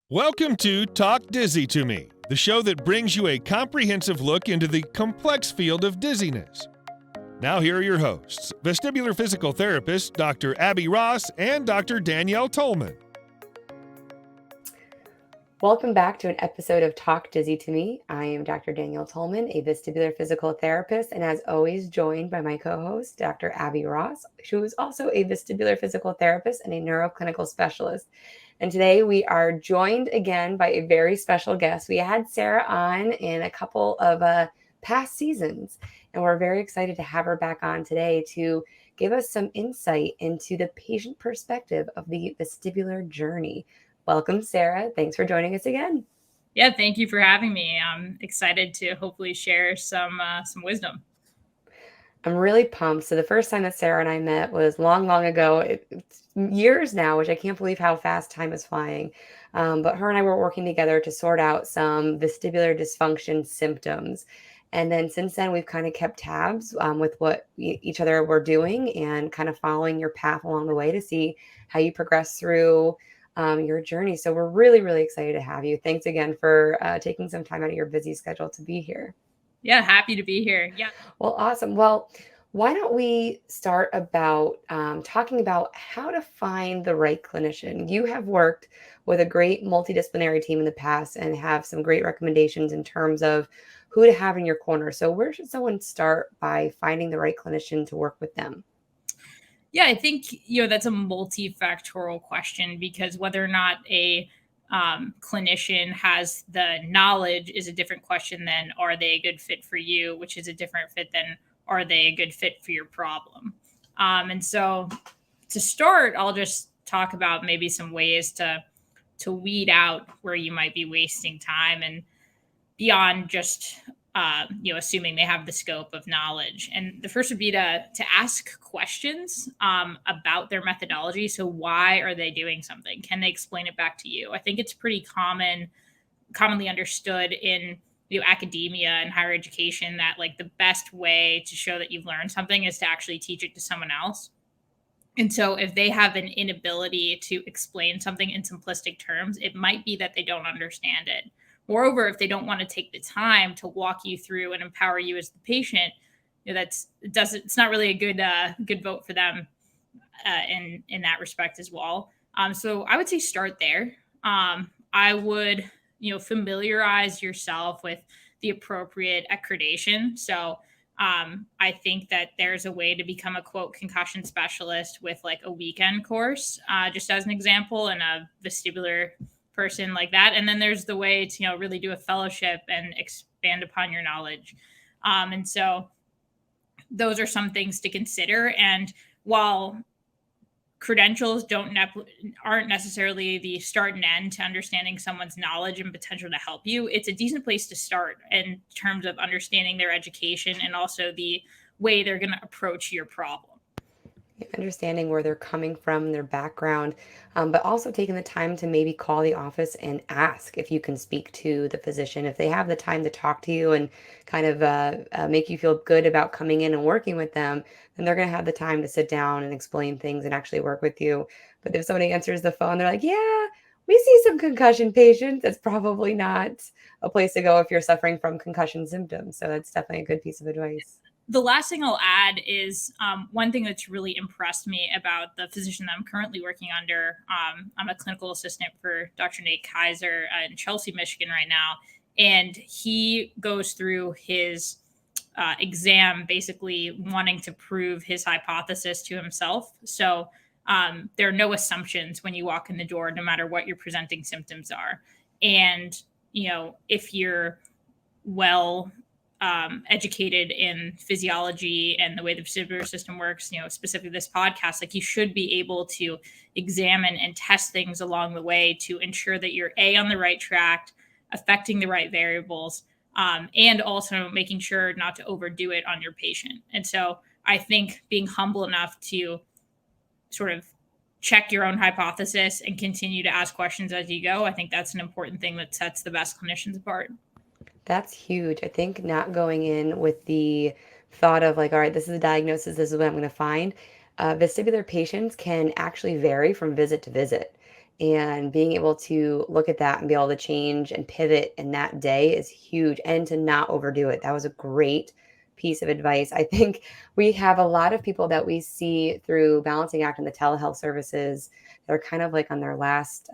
Welcome to Talk Dizzy to Me, the show that brings you a comprehensive look into the complex field of dizziness. Now, here are your hosts, vestibular physical therapist Dr. Abby Ross and Dr. Danielle Tolman. Welcome back to an episode of Talk Dizzy to Me. I am Dr. Danielle Tolman, a vestibular physical therapist, and as always, joined by my co-host, Dr. Abby Ross, who is also a vestibular physical therapist and a neuroclinical specialist. And today we are joined again by a very special guest. We had Sarah on in a couple of past seasons, and we're very excited to have her back on today to give us some insight into the patient perspective of the vestibular journey. Welcome, Sarah. Thanks for joining us again. Yeah, thank you for having me. I'm excited to hopefully share some wisdom. I'm really pumped. So the first time that Sarah and I met was long ago. It's years now, which I can't believe how fast time is flying. But her and I were working together to sort out some vestibular dysfunction symptoms. And then since then, we've kind of kept tabs with what each other were doing and kind of following your path along the way to see how you progress through your journey. So we're really excited to have you. Thanks again for taking some time out of your busy schedule to be here. Yeah, happy to be here. Yeah. Well, awesome. Well, why don't we start about talking about how to find the right clinician? You have worked with a great multidisciplinary team in the past and have some great recommendations in terms of who to have in your corner. So where should someone start by finding the right clinician to work with them? Yeah, I think, that's a multifactorial question because whether or not a clinician has the knowledge is a different question than are they a good fit for you, which is a different fit than are they a good fit for your problem. And so to start, I'll just talk about maybe some ways to weed out where you might be wasting time and beyond just assuming they have the scope of knowledge. And the first would be to ask questions about their methodology. So why are they doing something? Can they explain it back to you? I think it's pretty commonly understood in academia and higher education that like the best way to show that you've learned something is to actually teach it to someone else. And so if they have an inability to explain something in simplistic terms, it might be that they don't understand it. Moreover, if they don't want to take the time to walk you through and empower you as the patient, it's not really a good vote for them in that respect as well. So I would say start there. I would familiarize yourself with the appropriate accreditation. So I think that there's a way to become a quote concussion specialist with like a weekend course, just as an example, and a vestibular person like that. And then there's the way to, really do a fellowship and expand upon your knowledge. And so those are some things to consider. And while credentials aren't necessarily the start and end to understanding someone's knowledge and potential to help you, it's a decent place to start in terms of understanding their education and also the way they're going to approach your problem. Understanding where they're coming from, their background, but also taking the time to maybe call the office and ask if you can speak to the physician. If they have the time to talk to you and kind of make you feel good about coming in and working with them, then they're going to have the time to sit down and explain things and actually work with you. But if somebody answers the phone, they're like, yeah, we see some concussion patients. That's probably not a place to go if you're suffering from concussion symptoms. So that's definitely a good piece of advice. The last thing I'll add is one thing that's really impressed me about the physician that I'm currently working under. I'm a clinical assistant for Dr. Nate Kaiser in Chelsea, Michigan right now. And he goes through his exam basically wanting to prove his hypothesis to himself. So there are no assumptions when you walk in the door, no matter what your presenting symptoms are. And, if you're educated in physiology and the way the vestibular system works, specifically this podcast, like you should be able to examine and test things along the way to ensure that you're on the right track, affecting the right variables, and also making sure not to overdo it on your patient. And so I think being humble enough to sort of check your own hypothesis and continue to ask questions as you go, I think that's an important thing that sets the best clinicians apart. That's huge. I think not going in with the thought of like, all right, this is the diagnosis, this is what I'm going to find. Vestibular patients can actually vary from visit to visit. And being able to look at that and be able to change and pivot in that day is huge, and to not overdo it. That was a great piece of advice. I think we have a lot of people that we see through Balancing Act and the telehealth services that are kind of like on their last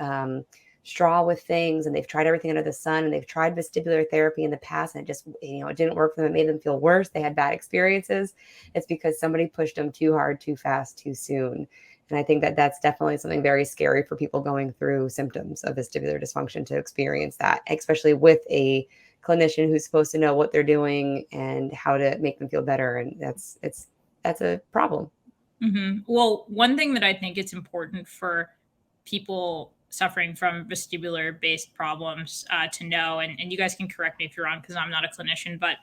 straw with things, and they've tried everything under the sun, and they've tried vestibular therapy in the past, and it just, it didn't work for them. It made them feel worse. They had bad experiences. It's because somebody pushed them too hard, too fast, too soon. And I think that that's definitely something very scary for people going through symptoms of vestibular dysfunction to experience that, especially with a clinician who's supposed to know what they're doing and how to make them feel better. And that's a problem. Mm-hmm. Well, one thing that I think it's important for people suffering from vestibular based problems to know, and you guys can correct me if you're wrong because I'm not a clinician, but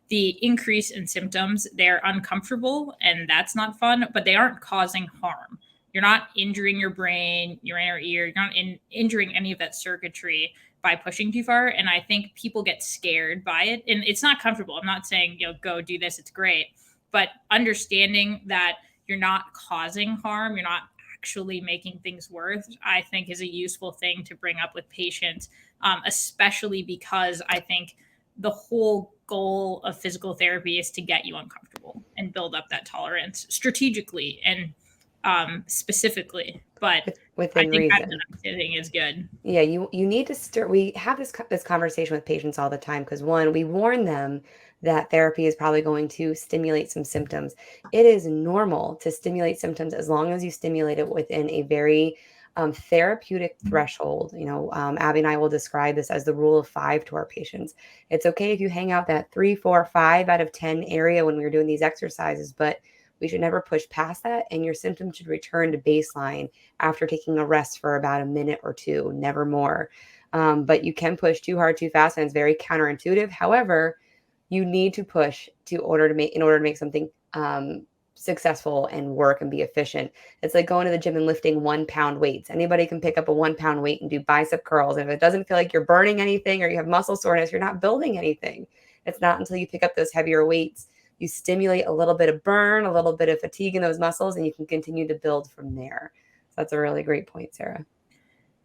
the increase in symptoms, they're uncomfortable and that's not fun, but they aren't causing harm. You're not injuring your brain, your inner ear, you're not injuring any of that circuitry by pushing too far. And I think people get scared by it. And it's not comfortable. I'm not saying, go do this, it's great. But understanding that you're not causing harm, you're not actually making things worse, I think is a useful thing to bring up with patients, especially because I think the whole goal of physical therapy is to get you uncomfortable and build up that tolerance strategically and specifically. But within I think reason. that thing is good. Yeah, you need to start. We have this conversation with patients all the time because, one, we warn them that therapy is probably going to stimulate some symptoms. It is normal to stimulate symptoms as long as you stimulate it within a very therapeutic threshold. Abby and I will describe this as the rule of 5 to our patients. It's okay if you hang out that 3, 4, 5 out of 10 area when we're doing these exercises, but we should never push past that, and your symptoms should return to baseline after taking a rest for about a minute or two, never more. But you can push too hard, too fast, and it's very counterintuitive. However, you need to push in order to make something successful and work and be efficient. It's like going to the gym and lifting 1 pound weights. Anybody can pick up a 1 pound weight and do bicep curls. And if it doesn't feel like you're burning anything or you have muscle soreness, you're not building anything. It's not until you pick up those heavier weights, you stimulate a little bit of burn, a little bit of fatigue in those muscles, and you can continue to build from there. So that's a really great point, Sarah.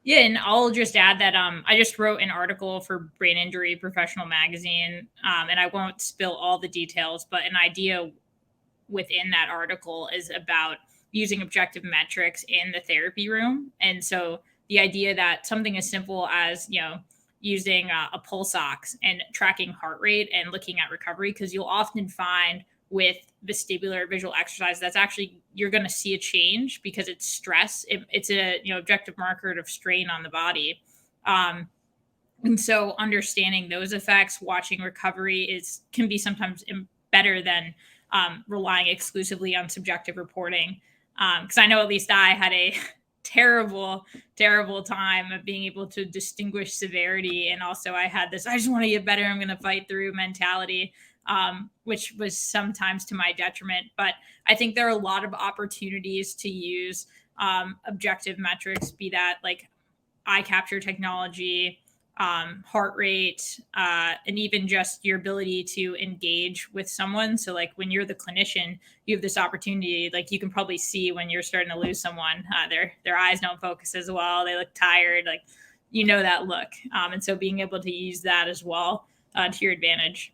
Yeah, and I'll just add that I just wrote an article for Brain Injury Professional Magazine, and I won't spill all the details, but an idea within that article is about using objective metrics in the therapy room. And so the idea that something as simple as, using a pulse ox and tracking heart rate and looking at recovery, because you'll often find with vestibular visual exercise that's actually you're going to see a change because it's stress. It's a objective marker of strain on the body, and so understanding those effects, watching recovery can be sometimes better than relying exclusively on subjective reporting. Because I know at least I had a terrible time of being able to distinguish severity. And also I had this, I just want to get better, I'm going to fight through mentality, which was sometimes to my detriment. But I think there are a lot of opportunities to use objective metrics, be that like eye capture technology, heart rate, and even just your ability to engage with someone. So like when you're the clinician, you have this opportunity, like you can probably see when you're starting to lose someone, their eyes don't focus as well. They look tired, like, that look. And so being able to use that as well to your advantage.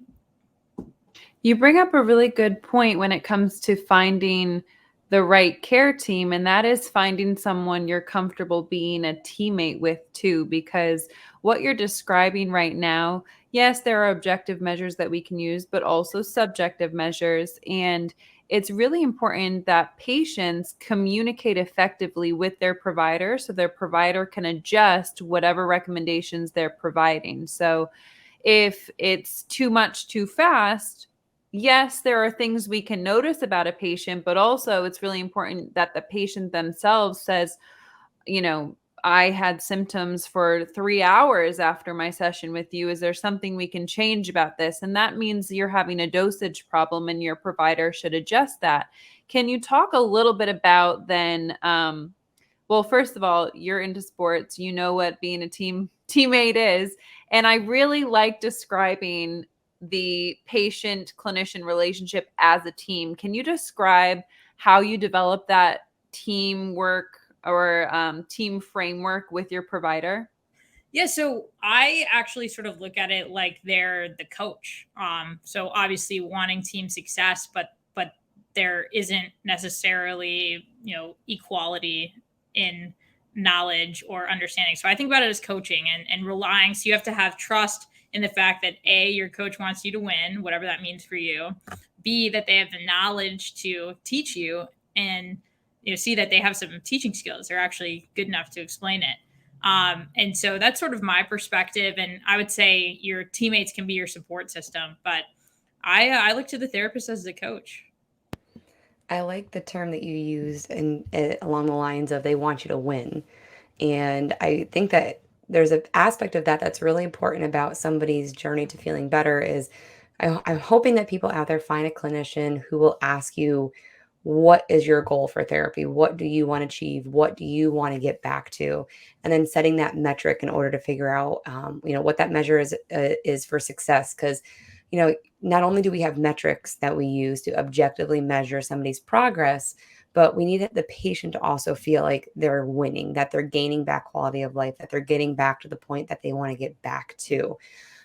You bring up a really good point when it comes to finding the right care team, and that is finding someone you're comfortable being a teammate with too, because what you're describing right now, yes, there are objective measures that we can use, but also subjective measures. And it's really important that patients communicate effectively with their provider so their provider can adjust whatever recommendations they're providing. So if it's too much too fast, yes, there are things we can notice about a patient, but also it's really important that the patient themselves says, I had symptoms for 3 hours after my session with you. Is there something we can change about this? And that means you're having a dosage problem and your provider should adjust that. Can you talk a little bit about then, well, first of all, you're into sports, you know what being a teammate is. And I really like describing the patient-clinician relationship as a team. Can you describe how you develop that teamwork or team framework with your provider? Yeah, so I actually sort of look at it like they're the coach. So obviously wanting team success, but there isn't necessarily, equality in knowledge or understanding. So I think about it as coaching and relying. So you have to have trust in the fact that A, your coach wants you to win, whatever that means for you. B, that they have the knowledge to teach you, and see that they have some teaching skills. They're actually good enough to explain it. And so that's sort of my perspective. And I would say your teammates can be your support system, but I look to the therapist as the coach. I like the term that you used and along the lines of they want you to win. And I think that there's an aspect of that that's really important about somebody's journey to feeling better is I'm hoping that people out there find a clinician who will ask you, what is your goal for therapy? What do you want to achieve? What do you want to get back to? And then setting that metric in order to figure out, what that measure is for success. Because, not only do we have metrics that we use to objectively measure somebody's progress, but we need the patient to also feel like they're winning, that they're gaining back quality of life, that they're getting back to the point that they want to get back to.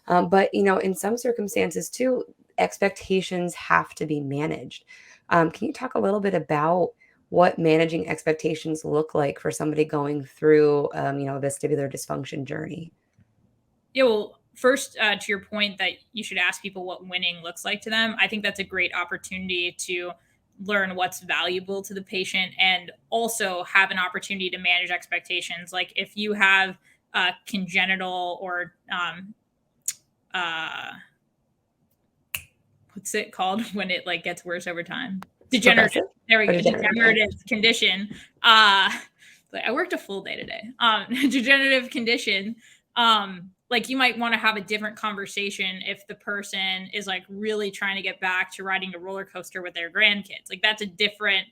But in some circumstances too, expectations have to be managed. Can you talk a little bit about what managing expectations look like for somebody going through, a vestibular dysfunction journey? Yeah, well, first, to your point that you should ask people what winning looks like to them, I think that's a great opportunity to learn what's valuable to the patient and also have an opportunity to manage expectations. Like if you have congenital or uh, what's it called when it like gets worse over time? Degenerative. Progressive There we or go. degenerative? Degenerative condition. I worked a full day today. Degenerative condition. Like you might want to have a different conversation if the person is like really trying to get back to riding a roller coaster with their grandkids. Like that's a different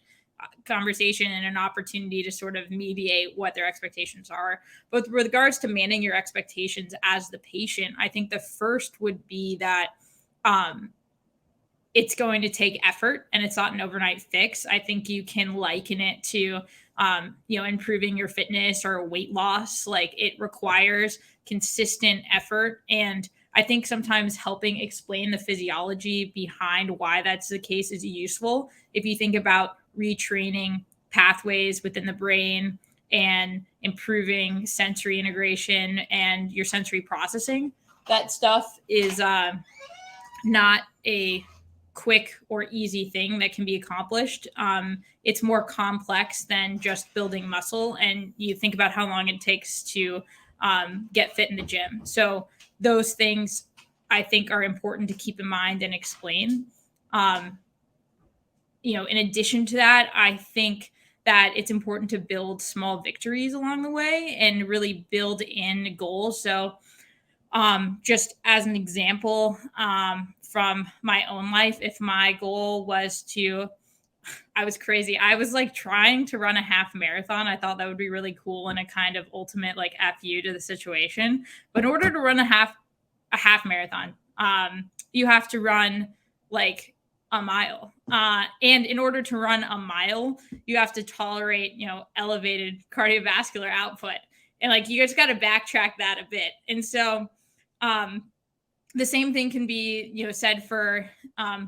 conversation and an opportunity to sort of mediate what their expectations are. But with regards to managing your expectations as the patient, I think the first would be that it's going to take effort and it's not an overnight fix. I think you can liken it to, improving your fitness or weight loss. Like it requires consistent effort. And I think sometimes helping explain the physiology behind why that's the case is useful. If you think about retraining pathways within the brain and improving sensory integration and your sensory processing, that stuff is not a quick or easy thing that can be accomplished. It's more complex than just building muscle. And you think about how long it takes to get fit in the gym. So those things I think are important to keep in mind and explain. In addition to that, I think that it's important to build small victories along the way and really build in goals. So just as an example, from my own life, if my goal was I was crazy. I was like trying to run a half marathon. I thought that would be really cool and a kind of ultimate like FU to the situation. But in order to run a half marathon, you have to run like a mile. And in order to run a mile, you have to tolerate, elevated cardiovascular output. And like you just got to backtrack that a bit. And so the same thing can be, said for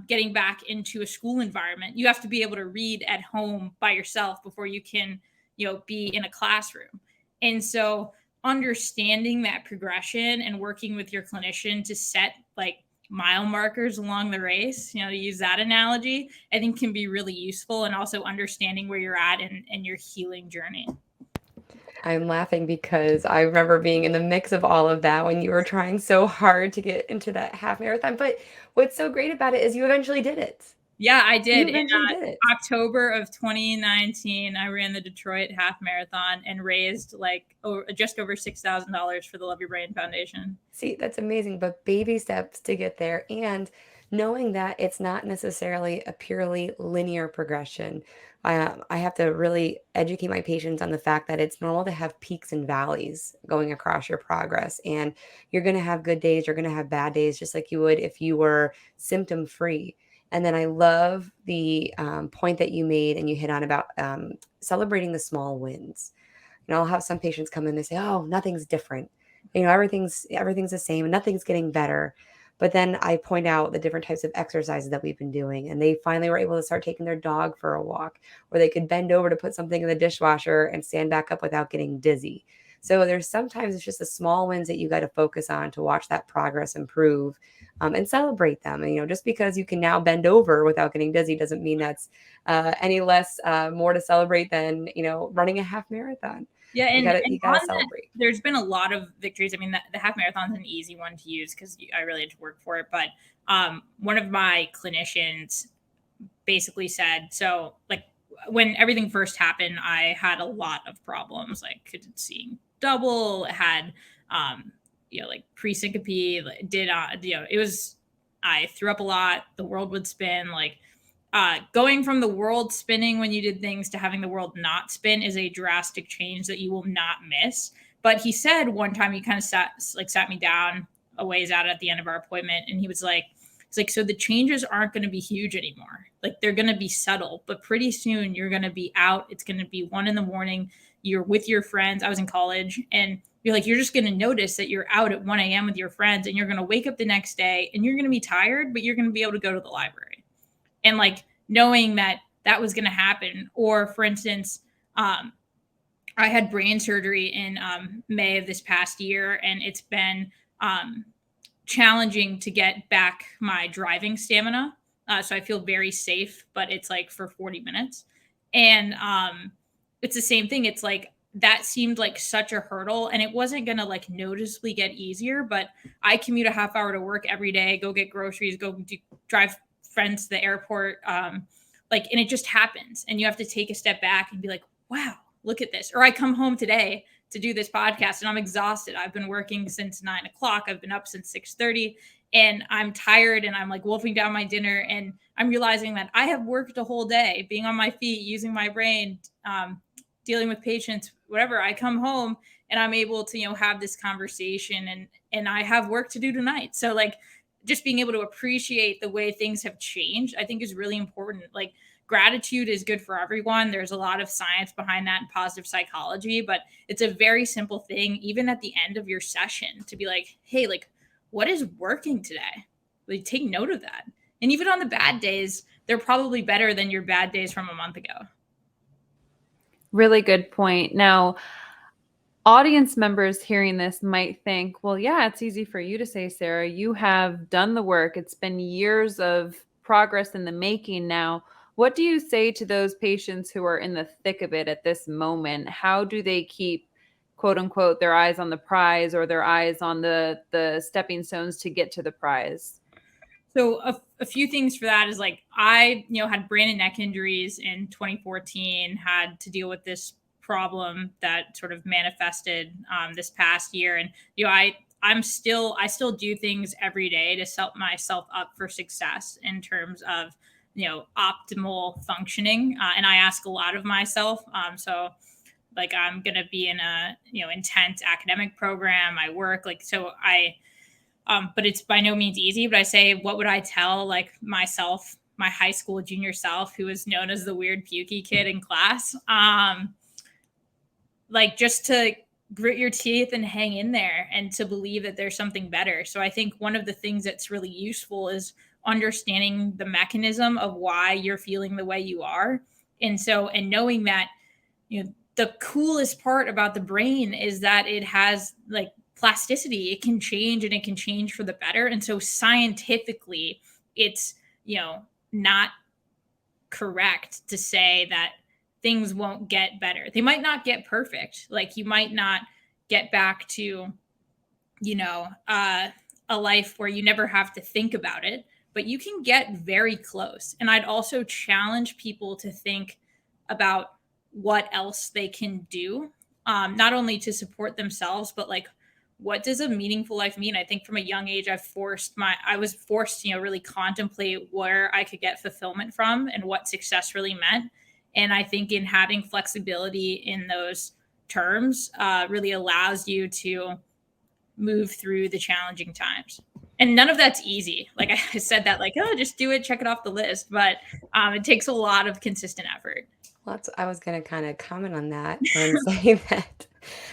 getting back into a school environment. You have to be able to read at home by yourself before you can, be in a classroom. And so understanding that progression and working with your clinician to set like mile markers along the race, to use that analogy, I think can be really useful, and also understanding where you're at in your healing journey. I'm laughing because I remember being in the mix of all of that when you were trying so hard to get into that half marathon. But what's so great about it is you eventually did it. Yeah, I did. You eventually did it. October of 2019, I ran the Detroit half marathon and raised just over $6,000 for the Love Your Brain Foundation. See, that's amazing, but baby steps to get there, and knowing that it's not necessarily a purely linear progression. I have to really educate my patients on the fact that it's normal to have peaks and valleys going across your progress, and you're going to have good days, you're going to have bad days, just like you would if you were symptom free. And then I love the point that you made and you hit on about celebrating the small wins. I'll have some patients come in and say, "Oh, nothing's different. Everything's the same and nothing's getting better." But then I point out the different types of exercises that we've been doing, and they finally were able to start taking their dog for a walk, or they could bend over to put something in the dishwasher and stand back up without getting dizzy. So there's sometimes it's just the small wins that you got to focus on to watch that progress improve, and celebrate them. And, just because you can now bend over without getting dizzy doesn't mean that's any less more to celebrate than running a half marathon. Yeah, You and gotta on that, celebrate. there's been a lot of victories. I mean, the half marathon is an easy one to use because I really had to work for it. But one of my clinicians basically said, so like when everything first happened, I had a lot of problems, like couldn't seeing double, had like pre-syncope, it was, I threw up a lot, the world would spin, like going from the world spinning when you did things to having the world not spin is a drastic change that you will not miss. But he said one time, he kind of sat me down a ways out at the end of our appointment, and he was like, so the changes aren't going to be huge anymore. Like they're going to be subtle, but pretty soon you're going to be out. It's going to be 1 a.m. You're with your friends. I was in college, and you're just going to notice that you're out at 1 a.m. with your friends, and you're going to wake up the next day and you're going to be tired, but you're going to be able to go to the library. And like knowing that was going to happen. Or for instance, I had brain surgery in May of this past year, and it's been challenging to get back my driving stamina. So I feel very safe, but it's like for 40 minutes. And it's the same thing. It's like that seemed like such a hurdle, and it wasn't going to like noticeably get easier, but I commute a half hour to work every day, go get groceries, drive friends to the airport. And it just happens, and you have to take a step back and be like, wow, look at this. Or I come home today to do this podcast and I'm exhausted. I've been working since 9 o'clock. I've been up since 6:30 and I'm tired, and I'm like wolfing down my dinner, and I'm realizing that I have worked a whole day being on my feet, using my brain, dealing with patients, whatever. I come home and I'm able to, have this conversation, and I have work to do tonight. So like just being able to appreciate the way things have changed, I think is really important. Like gratitude is good for everyone. There's a lot of science behind that and positive psychology, but it's a very simple thing, even at the end of your session, to be like, hey, like what is working today? Like take note of that. And even on the bad days, they're probably better than your bad days from a month ago. Really good point. Now, audience members hearing this might think, well, yeah, it's easy for you to say, Sarah. You have done the work. It's been years of progress in the making now. What do you say to those patients who are in the thick of it at this moment? How do they keep, quote unquote, their eyes on the prize, or their eyes on the stepping stones to get to the prize? So a few things for that is like I, had brain and neck injuries in 2014, had to deal with this problem that sort of manifested this past year. And, I still do things every day to set myself up for success in terms of, optimal functioning. And I ask a lot of myself. So like I'm going to be in a, intense academic program. I work but it's by no means easy. But I say, what would I tell like myself, my high school junior self, who was known as the weird pukey kid in class? Like just to grit your teeth and hang in there, and to believe that there's something better. So I think one of the things that's really useful is understanding the mechanism of why you're feeling the way you are. And knowing that, the coolest part about the brain is that it has like plasticity. It can change, and it can change for the better. And so scientifically, it's, not correct to say that things won't get better. They might not get perfect. Like you might not get back to, a life where you never have to think about it, but you can get very close. And I'd also challenge people to think about what else they can do, not only to support themselves, but like, what does a meaningful life mean? I think from a young age, I was forced to, really contemplate where I could get fulfillment from and what success really meant. And I think in having flexibility in those terms really allows you to move through the challenging times. And none of that's easy. Like I said that, like, oh, just do it, check it off the list. But it takes a lot of consistent effort. Well, I was going to kind of comment on that and say that,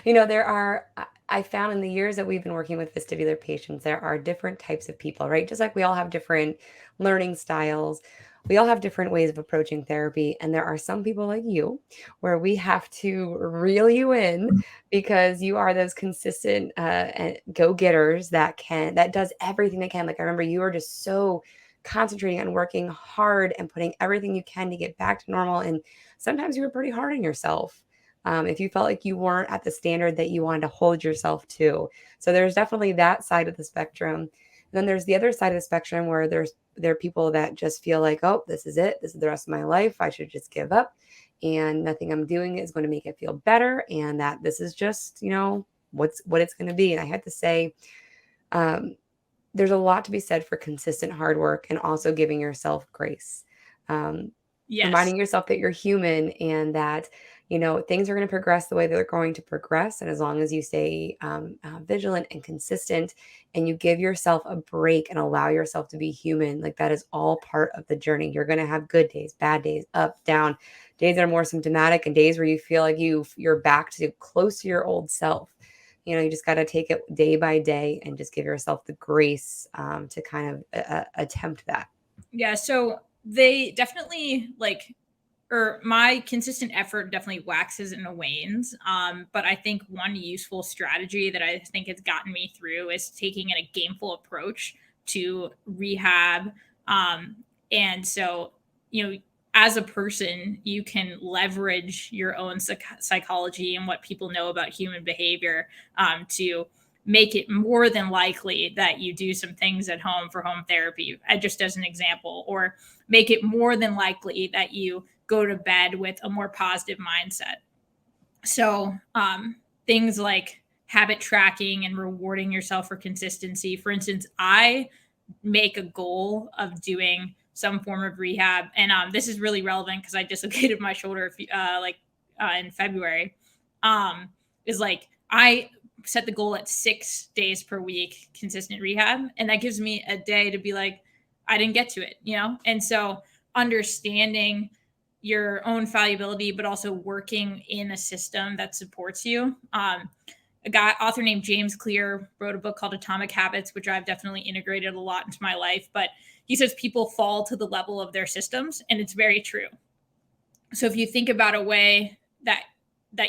you know, I found in the years that we've been working with vestibular patients, there are different types of people, right? Just like we all have different learning styles, we all have different ways of approaching therapy. And there are some people like you where we have to reel you in because you are those consistent go-getters that does everything they can. Like I remember you were just so concentrating on working hard and putting everything you can to get back to normal. And sometimes you were pretty hard on yourself if you felt like you weren't at the standard that you wanted to hold yourself to. So there's definitely that side of the spectrum. And then there's the other side of the spectrum where there are people that just feel like, oh, this is it. This is the rest of my life. I should just give up. And nothing I'm doing is going to make it feel better. And that this is just, you know, what it's going to be. And I had to say, there's a lot to be said for consistent hard work and also giving yourself grace. Yes. Reminding yourself that you're human and that, you know, things are going to progress the way they're going to progress. And as long as you stay vigilant and consistent and you give yourself a break and allow yourself to be human, like that is all part of the journey. You're going to have good days, bad days, up, down, days that are more symptomatic and days where you feel like you're back to close to your old self. You know, you just got to take it day by day and just give yourself the grace to kind of attempt that. Yeah. So they definitely my consistent effort definitely waxes and wanes. But I think one useful strategy that I think has gotten me through is taking a gameful approach to rehab. And so, you know, as a person, you can leverage your own psychology and what people know about human behavior to make it more than likely that you do some things at home for home therapy, just as an example, or make it more than likely that you go to bed with a more positive mindset. So things like habit tracking and rewarding yourself for consistency. For instance, I make a goal of doing some form of rehab. And this is really relevant because I dislocated my shoulder in February. Is like I set the goal at 6 days per week, consistent rehab. And that gives me a day to be like, I didn't get to it, you know? And so understanding your own fallibility, but also working in a system that supports you. Author named James Clear wrote a book called Atomic Habits, which I've definitely integrated a lot into my life. But he says people fall to the level of their systems, and it's very true. So if you think about a way that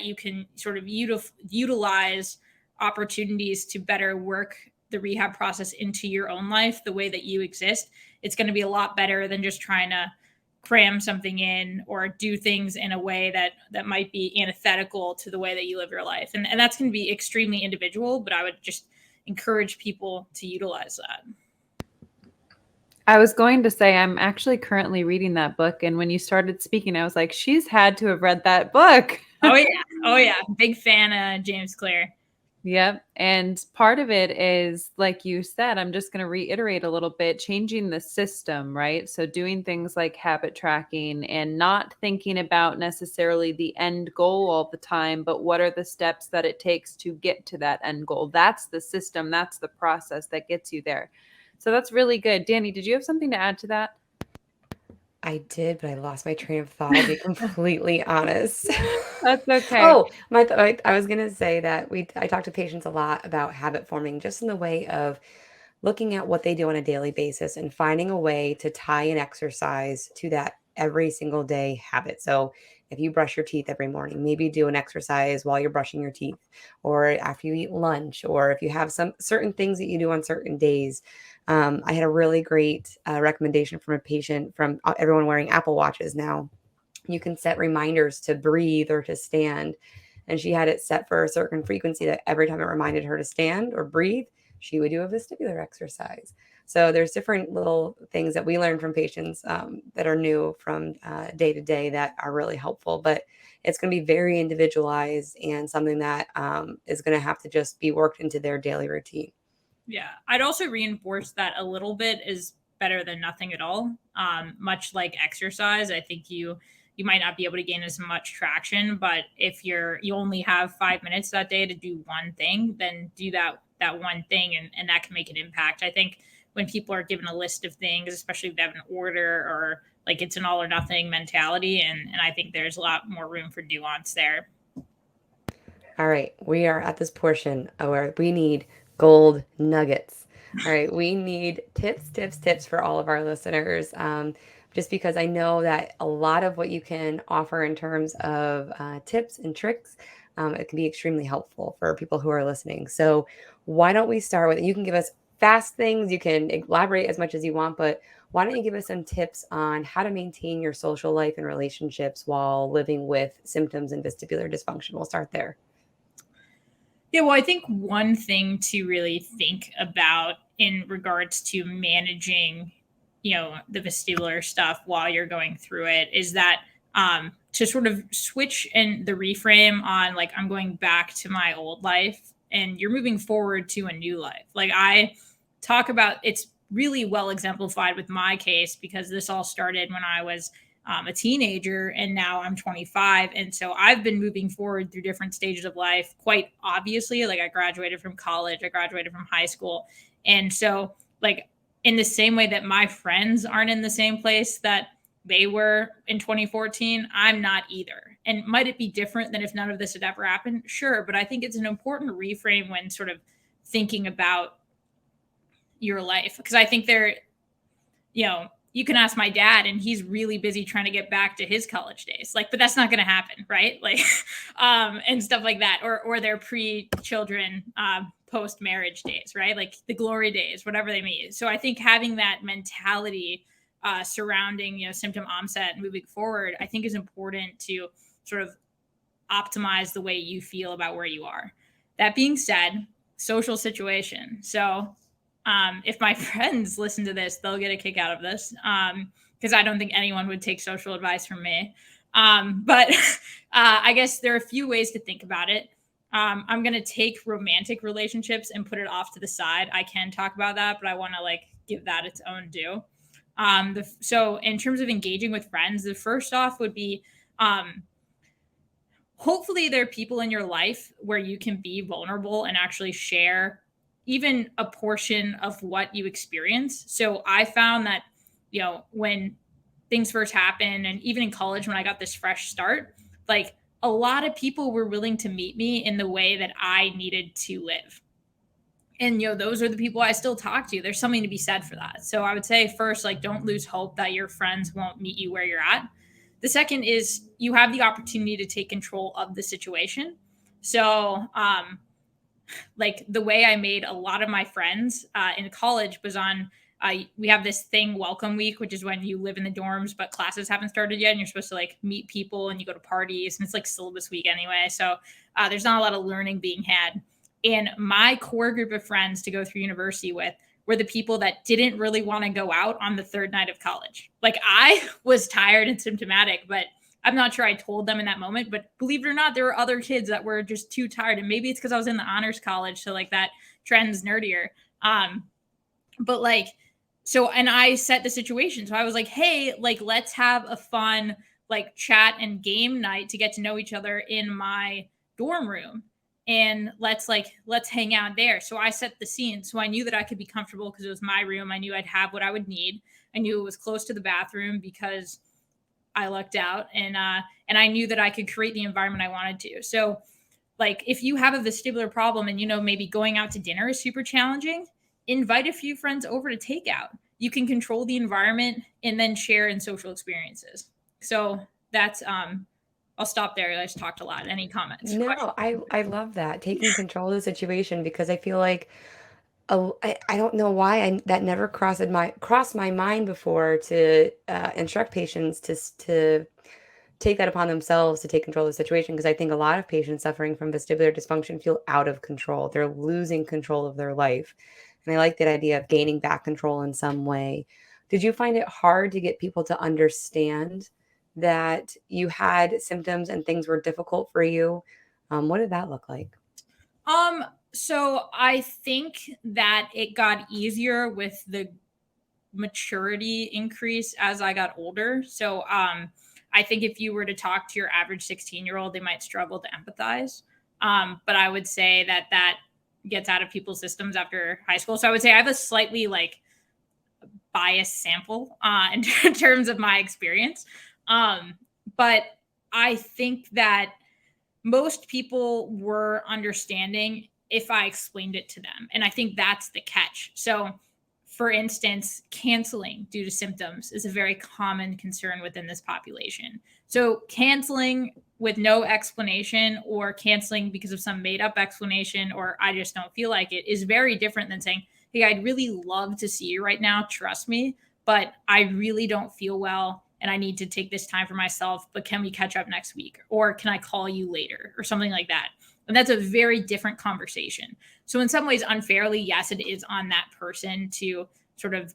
you can sort of utilize opportunities to better work the rehab process into your own life, the way that you exist, it's going to be a lot better than just trying to cram something in or do things in a way that might be antithetical to the way that you live your life. And that's going to be extremely individual, but I would just encourage people to utilize that. I was going to say, I'm actually currently reading that book. And when you started speaking, I was like, she's had to have read that book. Oh, yeah. Oh, yeah. Big fan of James Clear. Yep. And part of it is, like you said, I'm just going to reiterate a little bit, changing the system, right? So doing things like habit tracking and not thinking about necessarily the end goal all the time, but what are the steps that it takes to get to that end goal? That's the system. That's the process that gets you there. So that's really good. Danny, did you have something to add to that? I did, but I lost my train of thought. I'll be completely honest. That's okay. Oh, I was going to say that I talk to patients a lot about habit forming, just in the way of looking at what they do on a daily basis and finding a way to tie an exercise to that every single day habit. So if you brush your teeth every morning, maybe do an exercise while you're brushing your teeth or after you eat lunch, or if you have some certain things that you do on certain days. I had a really great recommendation from a patient, from everyone wearing Apple Watches now. You can set reminders to breathe or to stand. And she had it set for a certain frequency that every time it reminded her to stand or breathe, she would do a vestibular exercise. So there's different little things that we learn from patients that are new from day to day that are really helpful. But it's going to be very individualized and something that is going to have to just be worked into their daily routine. Yeah, I'd also reinforce that a little bit is better than nothing at all. Much like exercise, I think you might not be able to gain as much traction, but if you only have 5 minutes that day to do one thing, then do that that one thing, and that can make an impact. I think when people are given a list of things, especially if they have an order, or like it's an all or nothing mentality, and I think there's a lot more room for nuance there. All right, we are at this portion where we need gold nuggets. All right, we need tips for all of our listeners. Just because I know that a lot of what you can offer in terms of tips and tricks, it can be extremely helpful for people who are listening. So, why don't we start with, you can give us fast things, you can elaborate as much as you want, but why don't you give us some tips on how to maintain your social life and relationships while living with symptoms and vestibular dysfunction? We'll start there. Yeah, well, I think one thing to really think about in regards to managing, the vestibular stuff while you're going through it is that to sort of switch and the reframe on, like, I'm going back to my old life and you're moving forward to a new life. Like, I talk about, it's really well exemplified with my case, because this all started when I was a teenager, and now I'm 25. And so I've been moving forward through different stages of life, quite obviously. Like, I graduated from college, I graduated from high school. And so, like, in the same way that my friends aren't in the same place that they were in 2014, I'm not either. And might it be different than if none of this had ever happened? Sure. But I think it's an important reframe when sort of thinking about your life. Because I think you can ask my dad, and he's really busy trying to get back to his college days. Like, but that's not going to happen, right? Like, and stuff like that, or their pre-children, post-marriage days, right? Like the glory days, whatever they may use. So I think having that mentality surrounding, symptom onset and moving forward, I think is important to sort of optimize the way you feel about where you are. That being said, social situation. So if my friends listen to this, they'll get a kick out of this, because I don't think anyone would take social advice from me. But I guess there are a few ways to think about it. I'm going to take romantic relationships and put it off to the side. I can talk about that, but I want to give that its own due. So in terms of engaging with friends, the first off would be, hopefully there are people in your life where you can be vulnerable and actually share even a portion of what you experience. So I found that, when things first happened, and even in college when I got this fresh start, like, a lot of people were willing to meet me in the way that I needed to live. And, those are the people I still talk to. There's something to be said for that. So I would say first, don't lose hope that your friends won't meet you where you're at. The second is you have the opportunity to take control of the situation. So, the way I made a lot of my friends in college was on, we have this thing, welcome week, which is when you live in the dorms, but classes haven't started yet. And you're supposed to meet people, and you go to parties, and it's syllabus week anyway. So there's not a lot of learning being had. And my core group of friends to go through university with were the people that didn't really want to go out on the third night of college. I was tired and symptomatic, but I'm not sure I told them in that moment, but believe it or not, there were other kids that were just too tired. And maybe it's because I was in the honors college, so that trend's nerdier. So, and I set the situation. So I was like, hey, let's have a fun, chat and game night to get to know each other in my dorm room. And let's hang out there. So I set the scene. So I knew that I could be comfortable because it was my room. I knew I'd have what I would need. I knew it was close to the bathroom because I lucked out, and I knew that I could create the environment I wanted to. So, if you have a vestibular problem and, maybe going out to dinner is super challenging, invite a few friends over to take out. You can control the environment and then share in social experiences. So that's, I'll stop there. I just talked a lot. Any comments? No, I love that, taking control of the situation, because I feel like, oh, I don't know why that never crossed my mind before, to instruct patients to take that upon themselves to take control of the situation, because I think a lot of patients suffering from vestibular dysfunction feel out of control. They're losing control of their life. And I like that idea of gaining back control in some way. Did you find it hard to get people to understand that you had symptoms and things were difficult for you? What did that look like? So I think that it got easier with the maturity increase as I got older. So I think if you were to talk to your average 16-year-old, they might struggle to empathize. But I would say that gets out of people's systems after high school. So I would say I have a slightly like biased sample in terms of my experience. But I think that most people were understanding if I explained it to them. And I think that's the catch. So, for instance, canceling due to symptoms is a very common concern within this population. So, canceling with no explanation or canceling because of some made up explanation or I just don't feel like it is very different than saying, hey, I'd really love to see you right now. Trust me, but I really don't feel well and I need to take this time for myself, but can we catch up next week? Or can I call you later or something like that? And that's a very different conversation. So in some ways, unfairly, yes, it is on that person to sort of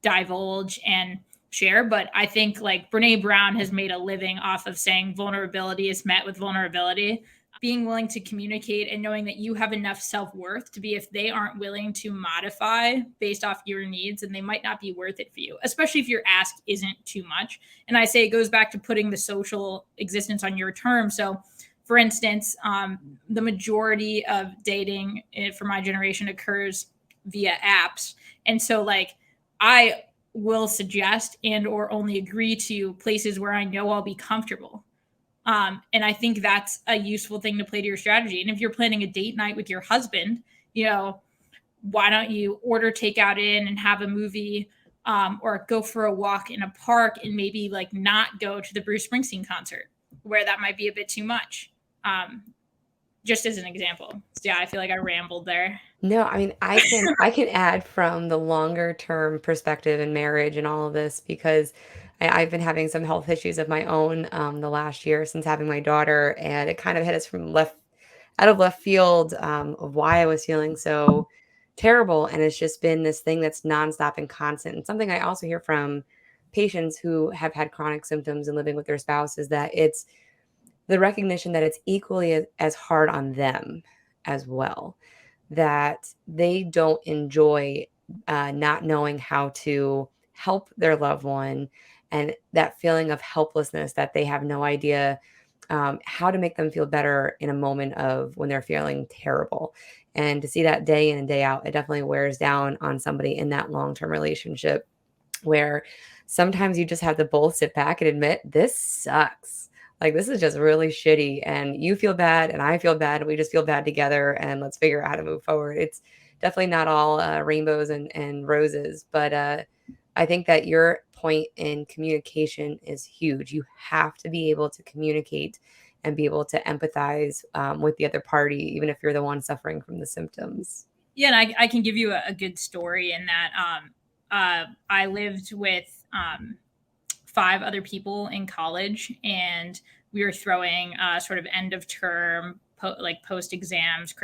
divulge and share. But I think like Brene Brown has made a living off of saying vulnerability is met with vulnerability. Being willing to communicate and knowing that you have enough self-worth to be if they aren't willing to modify based off your needs, and they might not be worth it for you, especially if your ask isn't too much. And I say it goes back to putting the social existence on your terms. So for instance, the majority of dating for my generation occurs via apps. And so like I will suggest and or only agree to places where I know I'll be comfortable. And I think that's a useful thing to play to your strategy. And if you're planning a date night with your husband, why don't you order takeout in and have a movie or go for a walk in a park and maybe like not go to the Bruce Springsteen concert where that might be a bit too much. Just as an example. So yeah, I feel like I rambled there. No, I mean, I can add from the longer term perspective in marriage and all of this because I've been having some health issues of my own the last year since having my daughter, and it kind of hit us from out of left field of why I was feeling so terrible, and it's just been this thing that's nonstop and constant. And something I also hear from patients who have had chronic symptoms and living with their spouse is that it's the recognition that it's equally as hard on them as well, that they don't enjoy not knowing how to help their loved one, and that feeling of helplessness that they have no idea how to make them feel better in a moment of when they're feeling terrible. And to see that day in and day out, it definitely wears down on somebody in that long-term relationship where sometimes you just have to both sit back and admit this sucks. Like, this is just really shitty, and you feel bad and I feel bad and we just feel bad together, and let's figure out how to move forward. It's definitely not all rainbows and roses, but I think that your point in communication is huge. You have to be able to communicate and be able to empathize with the other party, even if you're the one suffering from the symptoms. Yeah, and I can give you a good story in that I lived with 5 other people in college, and we were throwing sort of end of term, post exams,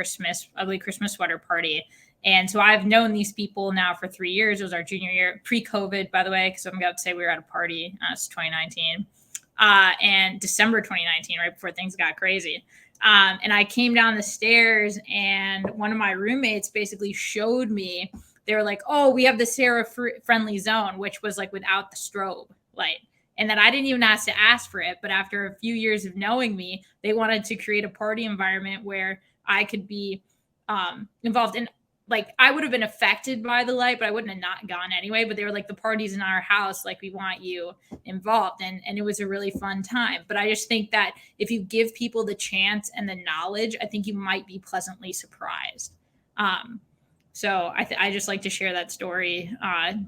ugly Christmas sweater party. And so I've known these people now for 3 years. It was our junior year, pre-COVID, by the way, because I'm about to say we were at a party. It's 2019 and December 2019, right before things got crazy. And I came down the stairs, and one of my roommates basically showed me. They were like, "Oh, we have the Sarah friendly zone," which was like without the strobe light. And then I didn't even ask to ask for it. But after a few years of knowing me, they wanted to create a party environment where I could be involved in. Like, I would have been affected by the light, but I wouldn't have not gone anyway. But they were like, the party's in our house. Like, we want you involved. And it was a really fun time. But I just think that if you give people the chance and the knowledge, I think you might be pleasantly surprised. So I just like to share that story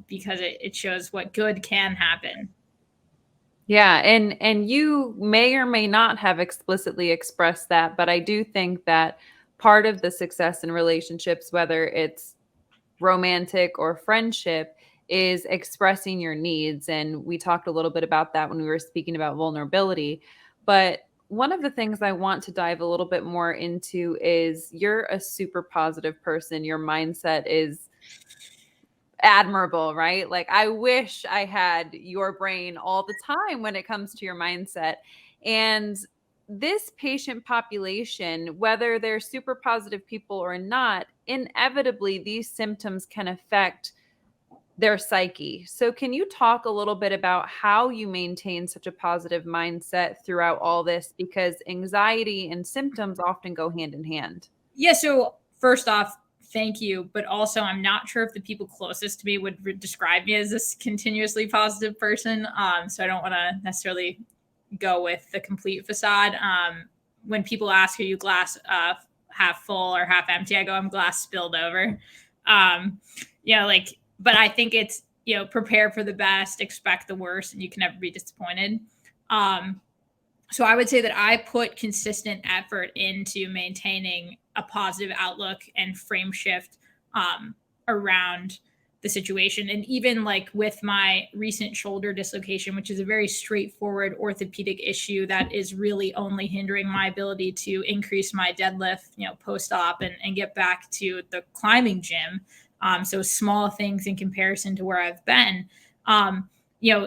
because it shows what good can happen. Yeah. And you may or may not have explicitly expressed that, but I do think that part of the success in relationships, whether it's romantic or friendship, is expressing your needs. And we talked a little bit about that when we were speaking about vulnerability. But one of the things I want to dive a little bit more into is you're a super positive person. Your mindset is admirable, right? Like, I wish I had your brain all the time when it comes to your mindset. And this patient population, whether they're super positive people or not, inevitably these symptoms can affect their psyche. So can you talk a little bit about how you maintain such a positive mindset throughout all this? Because anxiety and symptoms often go hand in hand. Yeah. So first off, thank you. But also, I'm not sure if the people closest to me would describe me as this continuously positive person. So I don't want to necessarily go with the complete facade. When people ask, are you glass half full or half empty? I go, I'm glass spilled over. But I think it's, prepare for the best, expect the worst, and you can never be disappointed. So I would say that I put consistent effort into maintaining a positive outlook and frame shift around the situation. And even like with my recent shoulder dislocation, which is a very straightforward orthopedic issue that is really only hindering my ability to increase my deadlift, post-op and get back to the climbing gym. So small things in comparison to where I've been,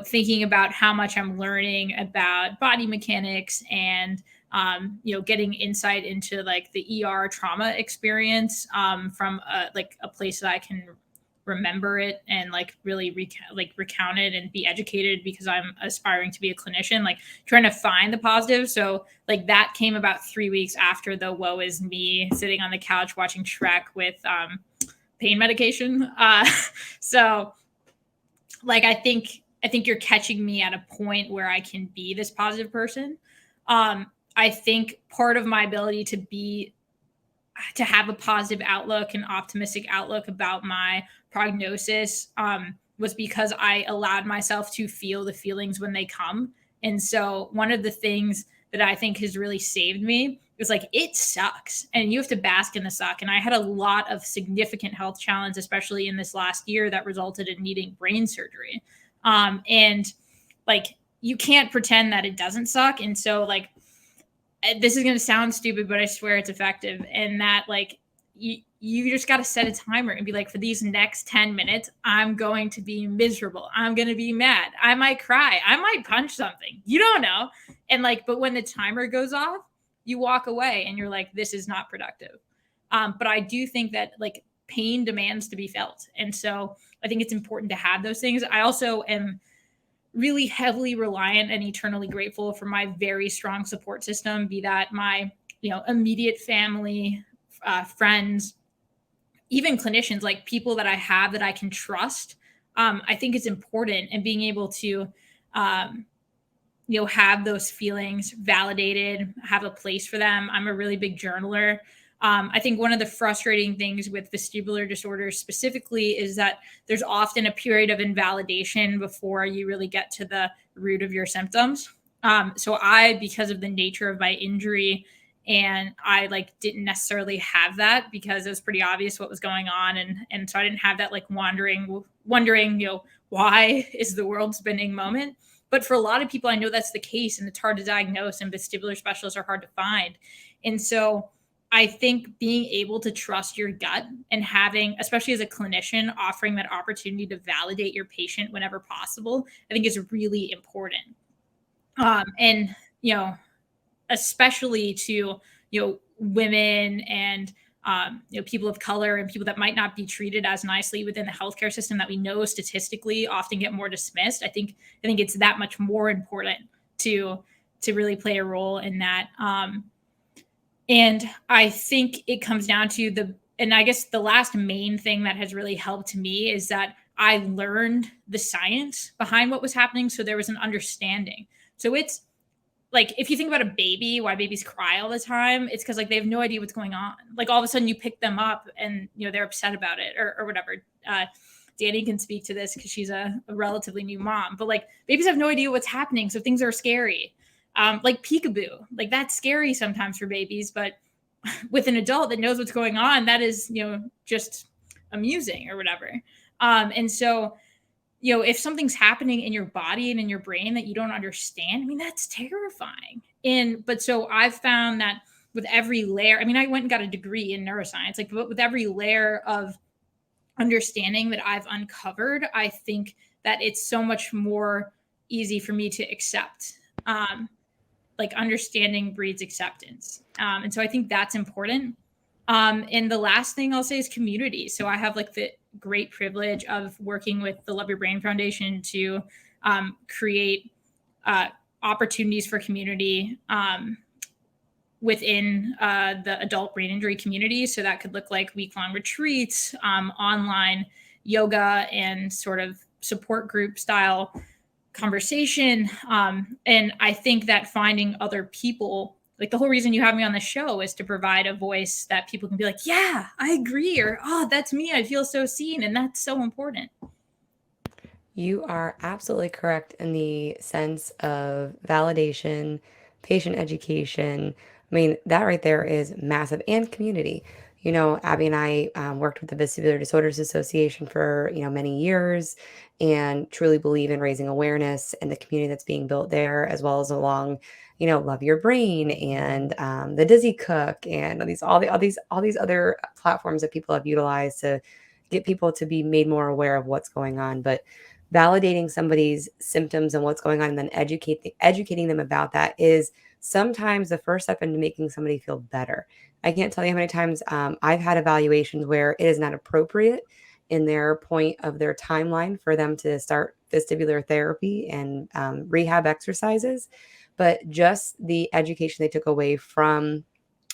thinking about how much I'm learning about body mechanics and, getting insight into like the ER trauma experience from a place that I can remember it and like really recount it and be educated because I'm aspiring to be a clinician, like trying to find the positive. So like that came about 3 weeks after the woe is me sitting on the couch watching Shrek with pain medication. So like, I think you're catching me at a point where I can be this positive person. I think part of my ability to have a positive outlook and optimistic outlook about my prognosis was because I allowed myself to feel the feelings when they come. And so one of the things that I think has really saved me is like, it sucks and you have to bask in the suck. And I had a lot of significant health challenges, especially in this last year, that resulted in needing brain surgery. And like, you can't pretend that it doesn't suck. And so like, this is going to sound stupid, but I swear it's effective. And that like, you just got to set a timer and be like, for these next 10 minutes, I'm going to be miserable. I'm going to be mad. I might cry. I might punch something. You don't know. And like, but when the timer goes off, you walk away and you're like, this is not productive. But I do think that like pain demands to be felt. And so I think it's important to have those things. I also am really heavily reliant and eternally grateful for my very strong support system, be that my, immediate family, friends, even clinicians, like people that I have that I can trust. I think it's important, and being able to, have those feelings validated, have a place for them. I'm a really big journaler. I think one of the frustrating things with vestibular disorders specifically is that there's often a period of invalidation before you really get to the root of your symptoms. So because of the nature of my injury, and I like didn't necessarily have that because it was pretty obvious what was going on. And so I didn't have that like wondering, why is the world spinning moment? But for a lot of people, I know that's the case, and it's hard to diagnose, and vestibular specialists are hard to find. And so I think being able to trust your gut and having, especially as a clinician, offering that opportunity to validate your patient whenever possible, I think is really important. And, especially to, women and, people of color and people that might not be treated as nicely within the healthcare system that we know statistically often get more dismissed. I think it's that much more important to really play a role in that. And I think it comes down to and I guess the last main thing that has really helped me is that I learned the science behind what was happening. So there was an understanding. So it's like, if you think about a baby, why babies cry all the time, it's because like they have no idea what's going on. Like all of a sudden you pick them up and, they're upset about it or whatever. Danny can speak to this because she's a relatively new mom, but like babies have no idea what's happening. So things are scary. Like peekaboo, like that's scary sometimes for babies, but with an adult that knows what's going on, that is, just amusing or whatever. And so, if something's happening in your body and in your brain that you don't understand, I mean, that's terrifying. But so I've found that with every layer, I mean, I went and got a degree in neuroscience, like with every layer of understanding that I've uncovered, I think that it's so much more easy for me to accept. Like understanding breeds acceptance. And so I think that's important. And the last thing I'll say is community. So I have like the great privilege of working with the Love Your Brain Foundation to create opportunities for community within the adult brain injury community. So that could look like week-long retreats, online yoga, and sort of support group style conversation. And I think that finding other people, like the whole reason you have me on the show is to provide a voice that people can be like, yeah, I agree, or, oh, that's me, I feel so seen. And that's so important. You are absolutely correct in the sense of validation, patient education. I mean, that right there is massive, and community. You know, Abby and I worked with the Vestibular Disorders Association for, many years, and truly believe in raising awareness and the community that's being built there, as well as along, Love Your Brain and the Dizzy Cook and all these other platforms that people have utilized to get people to be made more aware of what's going on. But validating somebody's symptoms and what's going on, and then educating them about that is sometimes the first step into making somebody feel better. I can't tell you how many times I've had evaluations where it is not appropriate in their point of their timeline for them to start vestibular therapy and rehab exercises, but just the education they took away from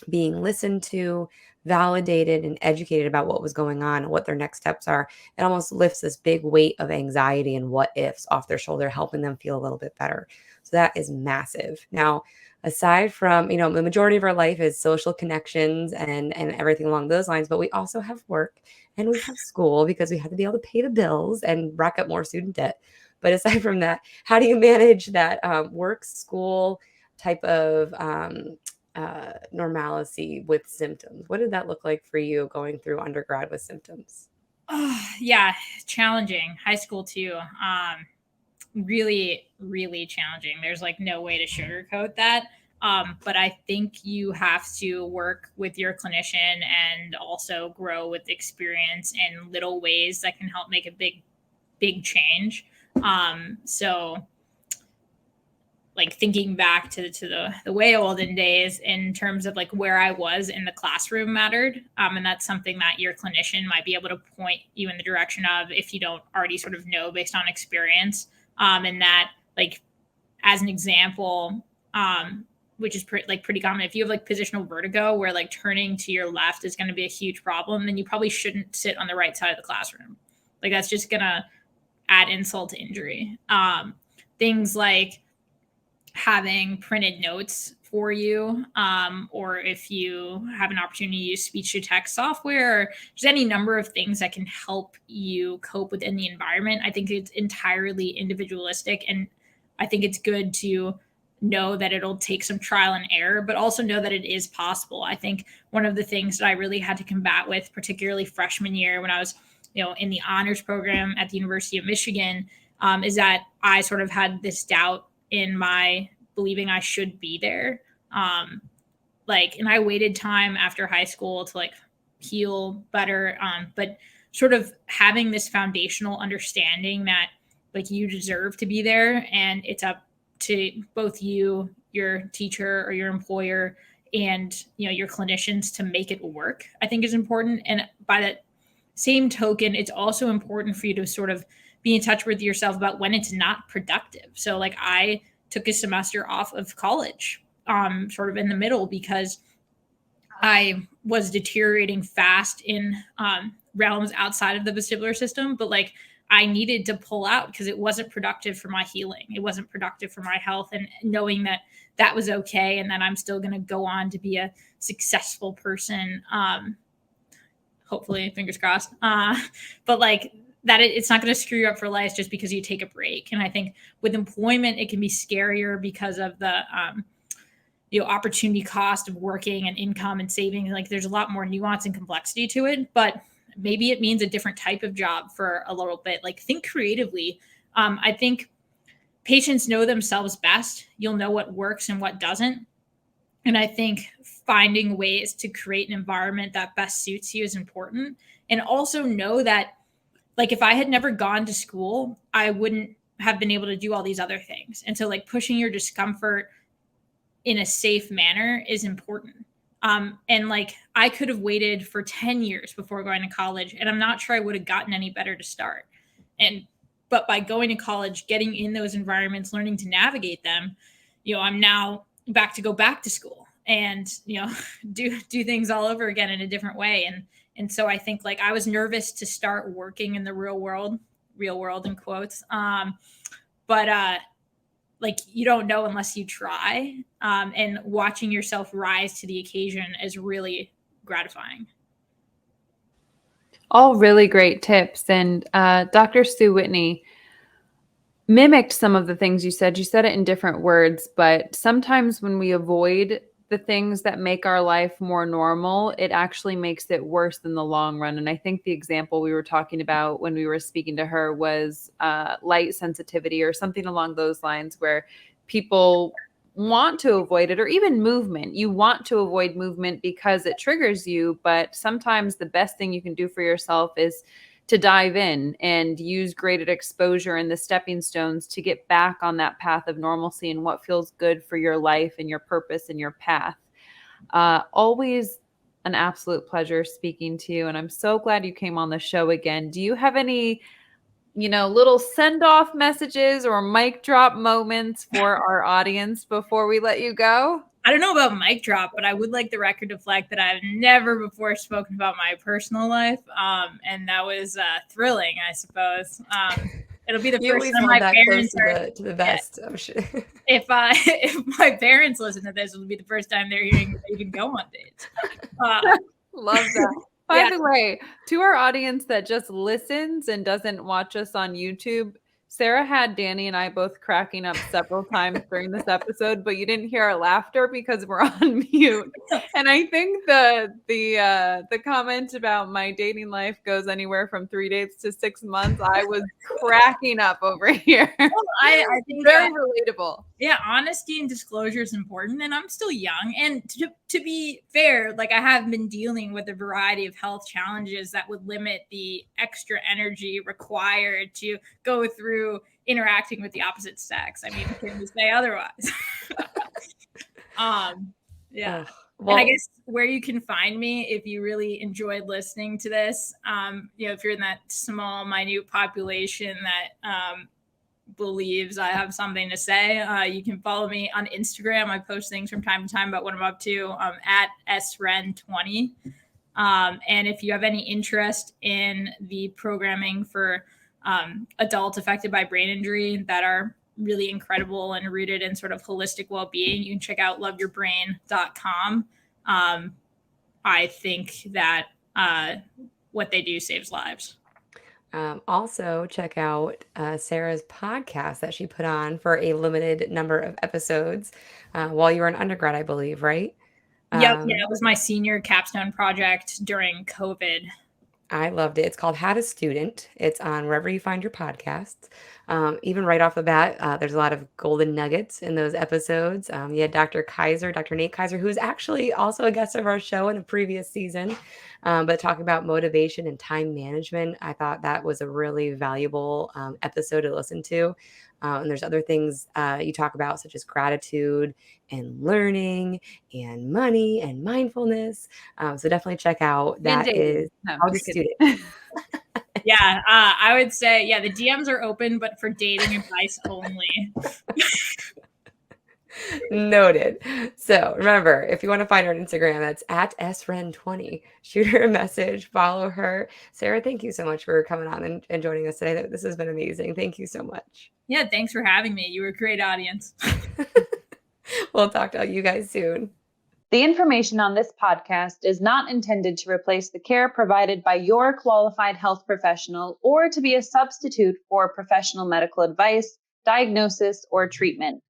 being listened to, validated, and educated about what was going on and what their next steps are, it almost lifts this big weight of anxiety and what ifs off their shoulder, helping them feel a little bit better. So that is massive. Now, aside from, the majority of our life is social connections and everything along those lines, but we also have work and we have school because we have to be able to pay the bills and rack up more student debt. But aside from that, how do you manage that work, school type of normalcy with symptoms? What did that look like for you going through undergrad with symptoms? Yeah, challenging. High school too. Really, really challenging. There's like no way to sugarcoat that. But I think you have to work with your clinician and also grow with experience in little ways that can help make a big change. So like thinking back to the way olden days in terms of like where I was in the classroom mattered. And that's something that your clinician might be able to point you in the direction of if you don't already sort of know based on experience. And that, like, as an example, which is pretty common, if you have like positional vertigo where like turning to your left is going to be a huge problem, then you probably shouldn't sit on the right side of the classroom. Like that's just going to add insult to injury. Things like having printed notes for you, or if you have an opportunity to use speech to text software, or just any number of things that can help you cope within the environment. I think it's entirely individualistic, and I think it's good to know that it'll take some trial and error, but also know that it is possible. I think one of the things that I really had to combat with, particularly freshman year when I was, in the honors program at the University of Michigan, is that I sort of had this doubt in my believing I should be there. And I waited time after high school to like heal better. But sort of having this foundational understanding that like you deserve to be there, and it's up to both you, your teacher or your employer, and, your clinicians to make it work, I think is important. And by that same token, it's also important for you to sort of be in touch with yourself about when it's not productive. So like I took a semester off of college, sort of in the middle, because I was deteriorating fast in realms outside of the vestibular system, but like I needed to pull out because it wasn't productive for my healing. It wasn't productive for my health, and knowing that that was okay, and that I'm still going to go on to be a successful person. Hopefully, fingers crossed. But like that, it's not going to screw you up for life just because you take a break. And I think with employment, it can be scarier because of the opportunity cost of working and income and saving. Like there's a lot more nuance and complexity to it, but maybe it means a different type of job for a little bit. Like think creatively. I think patients know themselves best. You'll know what works and what doesn't. And I think finding ways to create an environment that best suits you is important. And also know that, like, if I had never gone to school, I wouldn't have been able to do all these other things. And so, like, pushing your discomfort in a safe manner is important. And, like, I could have waited for 10 years before going to college, and I'm not sure I would have gotten any better to start. But by going to college, getting in those environments, learning to navigate them, I'm now go back to school. and do things all over again in a different way. And so I think like I was nervous to start working in the real world in quotes. But like you don't know unless you try. And watching yourself rise to the occasion is really gratifying. All really great tips. And Dr. Sue Whitney mimicked some of the things you said. You said it in different words, but sometimes when we avoid the things that make our life more normal, it actually makes it worse in the long run. And I think the example we were talking about when we were speaking to her was light sensitivity or something along those lines, where people want to avoid it, or even movement. You want to avoid movement because it triggers you, but sometimes the best thing you can do for yourself is to dive in and use graded exposure and the stepping stones to get back on that path of normalcy and what feels good for your life and your purpose and your path. Always an absolute pleasure speaking to you. And I'm so glad you came on the show again. Do you have any, little send-off messages or mic drop moments for our audience before we let you go? I don't know about mic drop, but I would like the record to reflect that I've never before spoken about my personal life. And that was thrilling, I suppose. It'll be the first time my parents are to the vest. Yeah. I'm sure. If my parents listen to this, it'll be the first time they're hearing that you can go on dates. Love that. By the way, to our audience that just listens and doesn't watch us on YouTube, Sarah had Danny and I both cracking up several times during this episode, but you didn't hear our laughter because we're on mute. And I think the comment about my dating life goes anywhere from 3 dates to 6 months. I was cracking up over here. Well, I think very relatable. Yeah, honesty and disclosure is important, and I'm still young. And to be fair, like I have been dealing with a variety of health challenges that would limit the extra energy required to go through interacting with the opposite sex. I mean, can you say otherwise? Yeah. Well, and I guess where you can find me if you really enjoyed listening to this, if you're in that small, minute population that believes I have something to say, you can follow me on Instagram. I post things from time to time about what I'm up to, at sren20. And if you have any interest in the programming for adults affected by brain injury that are really incredible and rooted in sort of holistic well-being, you can check out loveyourbrain.com. I think that what they do saves lives. Also, check out Sarah's podcast that she put on for a limited number of episodes while you were an undergrad, I believe, right? Yeah, it was my senior capstone project during COVID. I loved it. It's called How to Student. It's on wherever you find your podcasts. Even right off the bat, there's a lot of golden nuggets in those episodes. You had Dr. Nate Kaiser, who's actually also a guest of our show in a previous season, but talking about motivation and time management. I thought that was a really valuable episode to listen to. And there's other things you talk about, such as gratitude and learning and money and mindfulness. So definitely check out that is How to Student. Yeah, I would say, the DMs are open, but for dating advice only. Noted. So remember, if you want to find her on Instagram, that's at sren20. Shoot her a message, follow her. Sarah, thank you so much for coming on and joining us today. This has been amazing. Thank you so much. Yeah, thanks for having me. You were a great audience. We'll talk to you guys soon. The information on this podcast is not intended to replace the care provided by your qualified health professional or to be a substitute for professional medical advice, diagnosis, or treatment.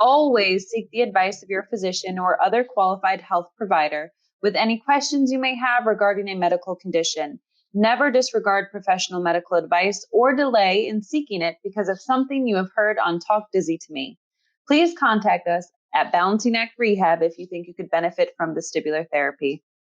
Always seek the advice of your physician or other qualified health provider with any questions you may have regarding a medical condition. Never disregard professional medical advice or delay in seeking it because of something you have heard on Talk Dizzy to Me. Please contact us at Balancing Act Rehab if you think you could benefit from vestibular therapy.